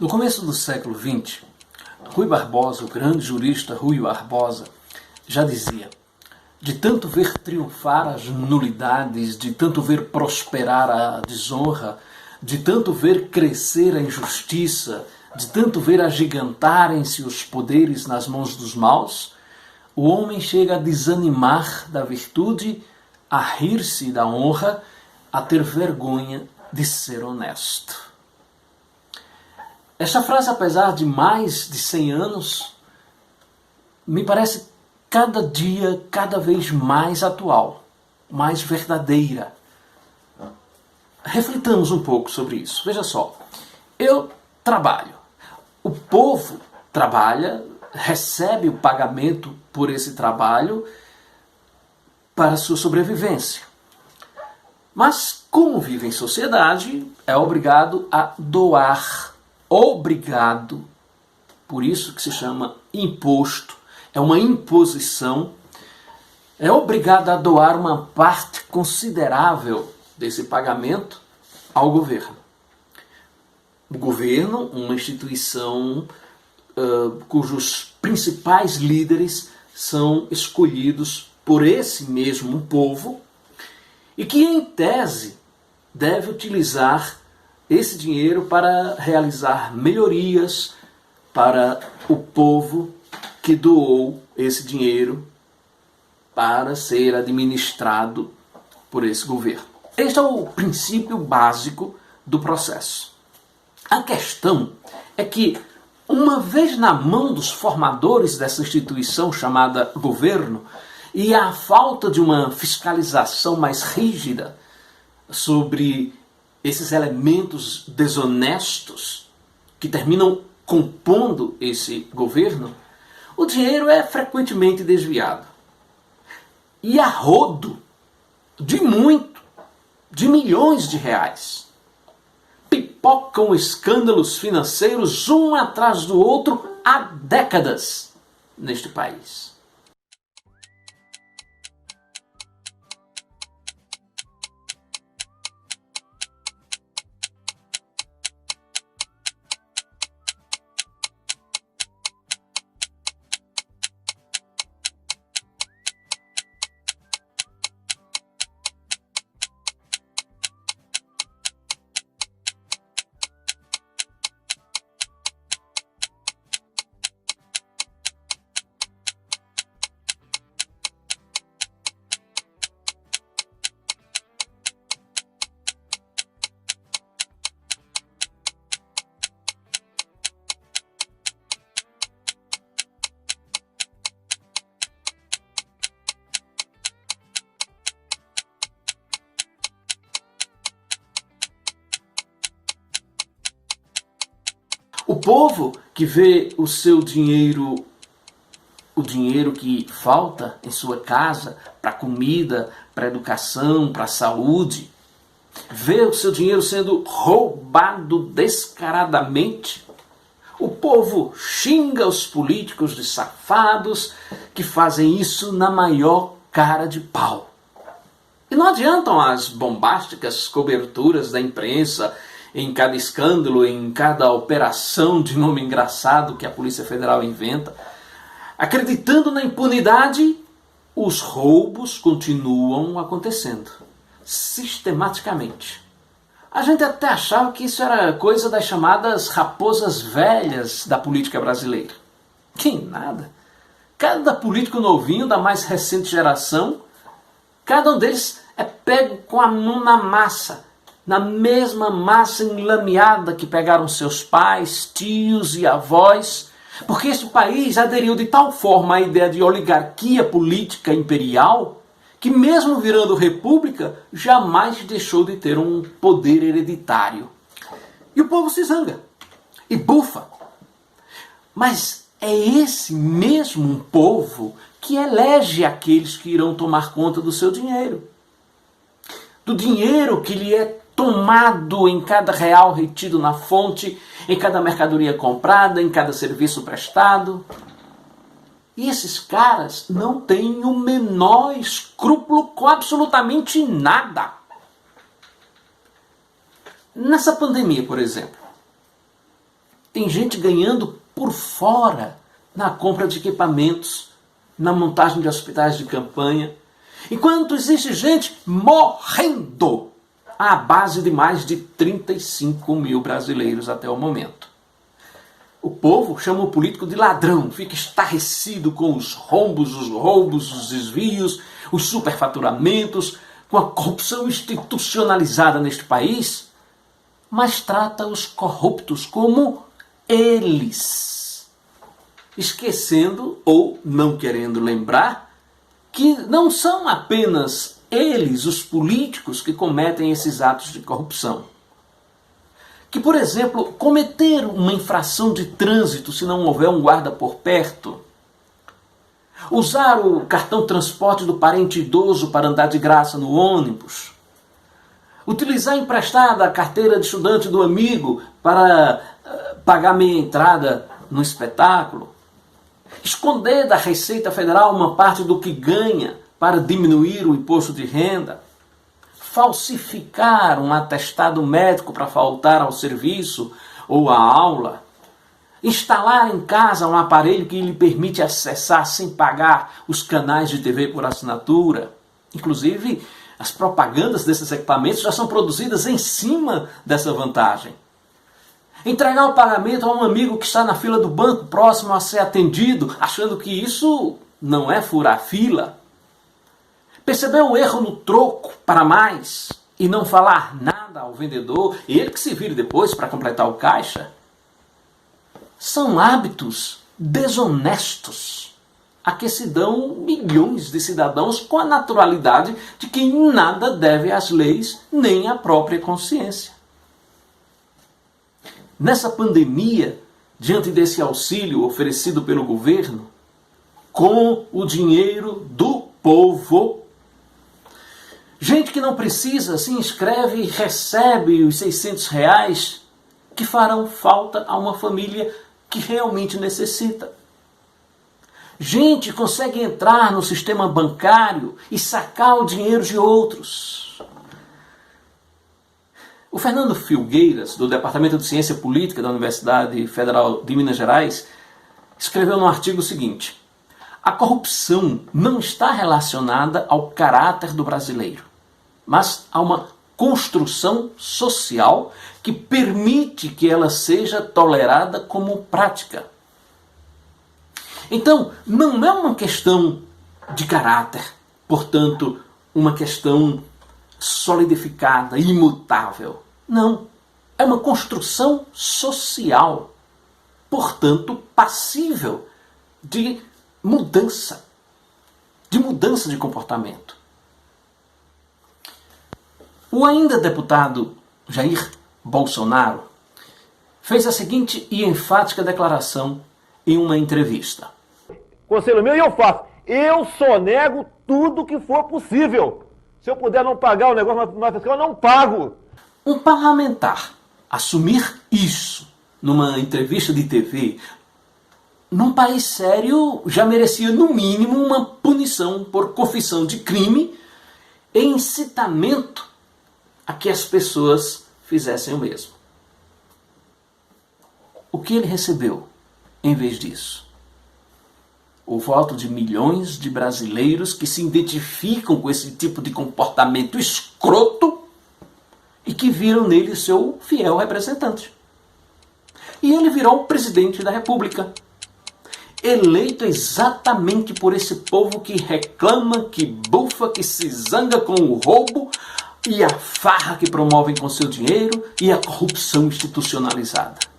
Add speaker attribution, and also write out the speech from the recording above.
Speaker 1: No começo do século XX, Rui Barbosa, o grande jurista Rui Barbosa, já dizia: de tanto ver triunfar as nulidades, de tanto ver prosperar a desonra, de tanto ver crescer a injustiça, de tanto ver agigantarem-se os poderes nas mãos dos maus, o homem chega a desanimar da virtude, a rir-se da honra, a ter vergonha de ser honesto. Esta frase, apesar de mais de 100 anos, me parece cada dia, cada vez mais atual, mais verdadeira. Reflitamos um pouco sobre isso. Veja só, eu trabalho, o povo trabalha, recebe o pagamento por esse trabalho para a sua sobrevivência. Mas, como vive em sociedade, é obrigado a doar. Obrigado, por isso que se chama imposto, é uma imposição, é obrigado a doar uma parte considerável desse pagamento ao governo. O governo, uma instituição cujos principais líderes são escolhidos por esse mesmo povo e que, em tese, deve utilizar esse dinheiro para realizar melhorias para o povo que doou esse dinheiro para ser administrado por esse governo. Este é o princípio básico do processo. A questão é que, uma vez na mão dos formadores dessa instituição chamada governo, e a falta de uma fiscalização mais rígida sobre esses elementos desonestos que terminam compondo esse governo, o dinheiro é frequentemente desviado. E a rodo de milhões de reais. Pipocam escândalos financeiros um atrás do outro há décadas neste país. O povo que vê o seu dinheiro, o dinheiro que falta em sua casa para comida, para educação, para saúde, vê o seu dinheiro sendo roubado descaradamente. O povo xinga os políticos de safados que fazem isso na maior cara de pau. E não adiantam as bombásticas coberturas da imprensa em cada escândalo, em cada operação de nome engraçado que a Polícia Federal inventa. Acreditando na impunidade, os roubos continuam acontecendo, sistematicamente. A gente até achava que isso era coisa das chamadas raposas velhas da política brasileira. Que nada! Cada político novinho da mais recente geração, cada um deles é pego com a mão na massa, na mesma massa enlameada que pegaram seus pais, tios e avós, porque este país aderiu de tal forma à ideia de oligarquia política imperial que, mesmo virando república, jamais deixou de ter um poder hereditário. E o povo se zanga e bufa. Mas é esse mesmo povo que elege aqueles que irão tomar conta do seu dinheiro. Do dinheiro que lhe é tomado em cada real retido na fonte, em cada mercadoria comprada, em cada serviço prestado. E esses caras não têm o menor escrúpulo com absolutamente nada. Nessa pandemia, por exemplo, tem gente ganhando por fora na compra de equipamentos, na montagem de hospitais de campanha, enquanto existe gente morrendo à base de mais de 35 mil brasileiros até o momento. O povo chama o político de ladrão, fica estarrecido com os roubos, os desvios, os superfaturamentos, com a corrupção institucionalizada neste país, mas trata os corruptos como eles, esquecendo ou não querendo lembrar que não são apenas eles, os políticos, que cometem esses atos de corrupção. Que, por exemplo, cometer uma infração de trânsito se não houver um guarda por perto, usar o cartão transporte do parente idoso para andar de graça no ônibus, utilizar emprestada a carteira de estudante do amigo para pagar meia entrada no espetáculo, esconder da Receita Federal uma parte do que ganha para diminuir o imposto de renda, falsificar um atestado médico para faltar ao serviço ou à aula, instalar em casa um aparelho que lhe permite acessar sem pagar os canais de TV por assinatura. Inclusive, as propagandas desses equipamentos já são produzidas em cima dessa vantagem. Entregar o pagamento a um amigo que está na fila do banco próximo a ser atendido, achando que isso não é furar fila. Perceber um erro no troco para mais e não falar nada ao vendedor, e ele que se vire depois para completar o caixa, são hábitos desonestos a que se dão milhões de cidadãos com a naturalidade de quem nada deve às leis nem à própria consciência. Nessa pandemia, diante desse auxílio oferecido pelo governo, com o dinheiro do povo, gente que não precisa se inscreve e recebe os R$ 600 que farão falta a uma família que realmente necessita. Gente consegue entrar no sistema bancário e sacar o dinheiro de outros. O Fernando Filgueiras, do Departamento de Ciência Política da Universidade Federal de Minas Gerais, escreveu no artigo o seguinte: a corrupção não está relacionada ao caráter do brasileiro, mas a uma construção social que permite que ela seja tolerada como prática. Então, não é uma questão de caráter, portanto, uma questão solidificada, imutável. Não, é uma construção social, portanto, passível de mudança de comportamento. O ainda deputado Jair Bolsonaro fez a seguinte e enfática declaração em uma entrevista.
Speaker 2: Conselho meu, e eu faço. Eu sonego tudo que for possível. Se eu puder não pagar o negócio na fiscal, eu não pago.
Speaker 1: Um parlamentar assumir isso numa entrevista de TV, num país sério, já merecia no mínimo uma punição por confissão de crime e incitamento a que as pessoas fizessem o mesmo. O que ele recebeu em vez disso? O voto de milhões de brasileiros que se identificam com esse tipo de comportamento escroto e que viram nele seu fiel representante. E ele virou o presidente da República, eleito exatamente por esse povo que reclama, que bufa, que se zanga com o roubo e a farra que promovem com seu dinheiro e a corrupção institucionalizada.